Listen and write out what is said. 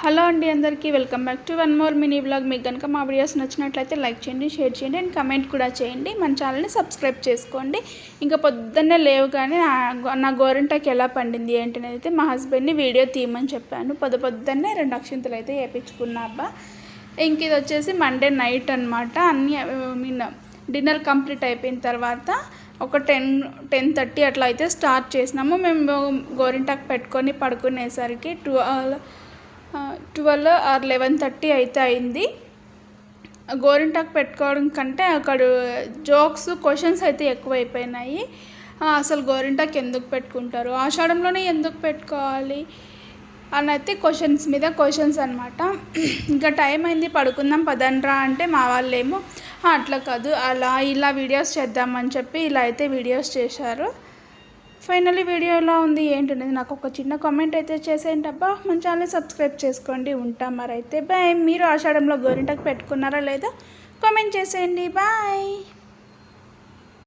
Hello అండి అందరికీ welcome back to one more mini blog. మీకు కనుక మా వీడియోస్ నచ్చినట్లయితే లైక్ చేయండి, షేర్ చేయండి అండ్ కమెంట్ కూడా చేయండి. మన ఛానల్ని సబ్స్క్రైబ్ చేసుకోండి. ఇంకా పొద్దున్నే లేవుగానే నా గోరింటాకు ఎలా పండింది ఏంటనేది అయితే మా హస్బెండ్ని వీడియో తీయమని చెప్పాను. పొద్దున్నే 2 అక్షింతలు అయితే వేయించుకున్నా అబ్బా. ఇంక ఇది వచ్చేసి మండే నైట్ అనమాట. డిన్నర్ కంప్లీట్ అయిపోయిన తర్వాత ఒక 10:30 అట్లా అయితే స్టార్ట్ చేసినాము. మేము గోరింటాకు పెట్టుకొని పడుకునేసరికి 12 or 11:30 అయితే అయింది. గోరింటాకు పెట్టుకోవడం కంటే అక్కడ జోక్స్ క్వశ్చన్స్ అయితే ఎక్కువైపోయినాయి. అసలు గోరింటాకు ఎందుకు పెట్టుకుంటారు, ఆషాఢంలోనే ఎందుకు పెట్టుకోవాలి అని అయితే క్వశ్చన్స్ మీద క్వశ్చన్స్ అనమాట. ఇంకా టైం అయింది పడుకుందాం పదండ్రా అంటే మా వాళ్ళేమో అట్లా కాదు అలా ఇలా వీడియోస్ చేద్దామని చెప్పి ఇలా అయితే వీడియోస్ చేశారు. ఫైనల్లీ వీడియో ఎలా ఉంది ఏంటనేది నాకు ఒక చిన్న కామెంట్ అయితే చేసేయండి అబ్బా. మన ఛానల్ని సబ్స్క్రైబ్ చేసుకోండి. ఉంటాం మరైతే బాయ్. మీరు ఆషాఢంలో గోరింటాకు పెట్టుకున్నారా లేదా కామెంట్ చేసేయండి. బాయ్.